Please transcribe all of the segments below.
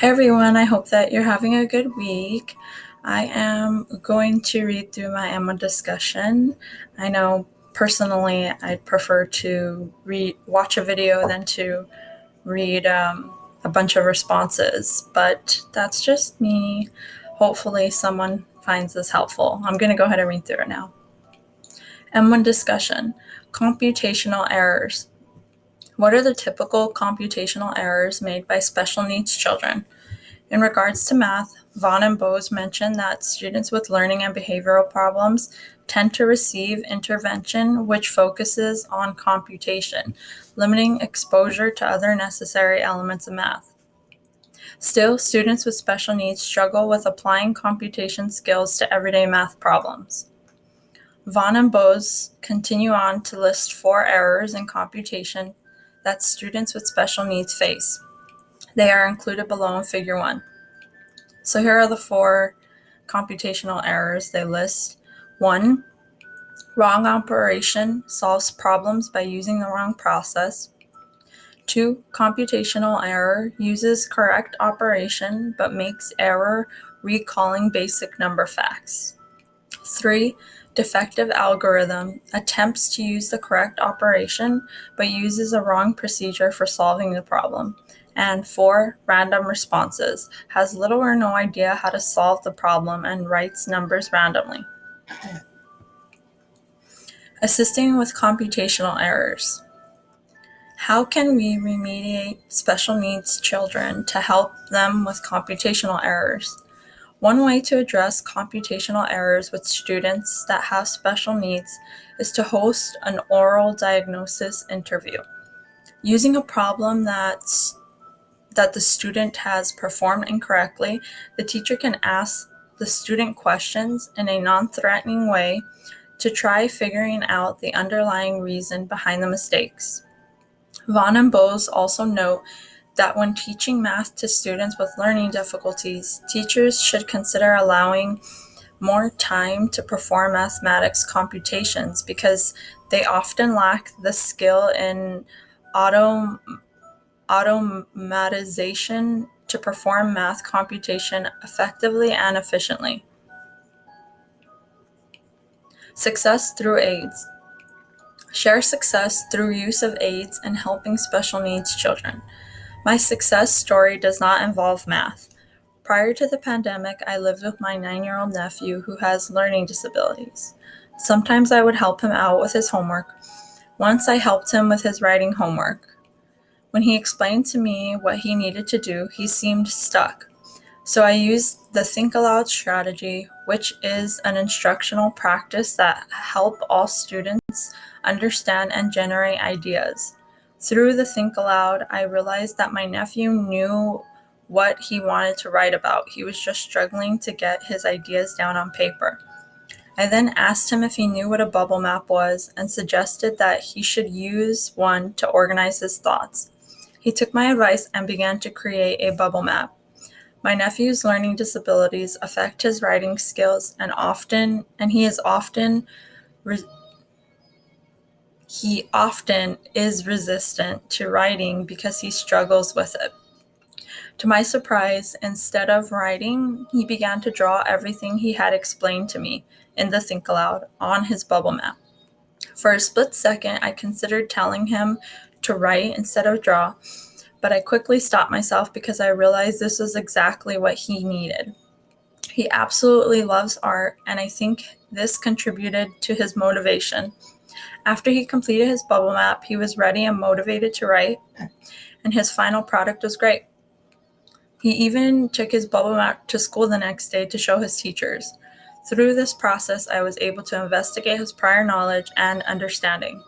Hey everyone, I hope that you're having a good week. I am going to read through my Emma discussion. I know personally I'd prefer to watch a video than to read a bunch of responses, but that's just me. Hopefully someone finds this helpful. I'm going to go ahead and read through it now. M1 discussion, computational errors. What are the typical computational errors made by special needs children? In regards to math, Vaughn and Bose mentioned that students with learning and behavioral problems tend to receive intervention which focuses on computation, limiting exposure to other necessary elements of math. Still, students with special needs struggle with applying computation skills to everyday math problems. Vaughn and Bose continue on to list 4 errors in computation that students with special needs face. They are included below in Figure 1. So here are the 4 computational errors they list. 1, wrong operation solves problems by using the wrong process. 2, computational error uses correct operation but makes error recalling basic number facts. 3, defective algorithm attempts to use the correct operation but uses a wrong procedure for solving the problem. And 4, random responses, has little or no idea how to solve the problem and writes numbers randomly. Assisting with computational errors. How can we remediate special needs children to help them with computational errors? One way to address computational errors with students that have special needs is to host an oral diagnosis interview. Using a problem that the student has performed incorrectly, the teacher can ask the student questions in a non-threatening way to try figuring out the underlying reason behind the mistakes. Vaughn and Bose also note that when teaching math to students with learning difficulties, teachers should consider allowing more time to perform mathematics computations because they often lack the skill in automatization to perform math computation effectively and efficiently. Success through aids. Share success through use of aids and helping special needs children. My success story does not involve math. Prior to the pandemic, I lived with my 9-year-old nephew who has learning disabilities. Sometimes I would help him out with his homework. Once I helped him with his writing homework. When he explained to me what he needed to do, he seemed stuck. So I used the Think Aloud strategy, which is an instructional practice that helps all students understand and generate ideas. Through the Think Aloud, I realized that my nephew knew what he wanted to write about. He was just struggling to get his ideas down on paper. I then asked him if he knew what a bubble map was and suggested that he should use one to organize his thoughts. He took my advice and began to create a bubble map. My nephew's learning disabilities affect his writing skills and he often is resistant to writing because he struggles with it. To my surprise, instead of writing, he began to draw everything he had explained to me in the Think Aloud on his bubble map. For a split second, I considered telling him to write instead of draw, but I quickly stopped myself because I realized this was exactly what he needed. He absolutely loves art, and I think this contributed to his motivation. After he completed his bubble map, he was ready and motivated to write, and his final product was great. He even took his bubble map to school the next day to show his teachers. Through this process, I was able to investigate his prior knowledge and understanding.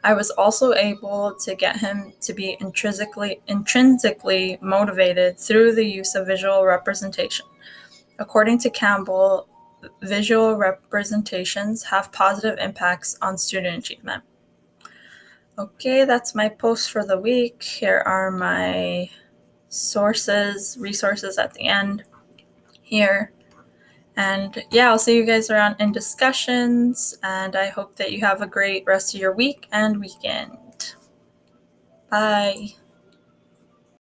I was also able to get him to be intrinsically motivated through the use of visual representation. According to Campbell, visual representations have positive impacts on student achievement. Okay, that's my post for the week. Here are my resources at the end here. And yeah, I'll see you guys around in discussions, and I hope that you have a great rest of your week and weekend. Bye.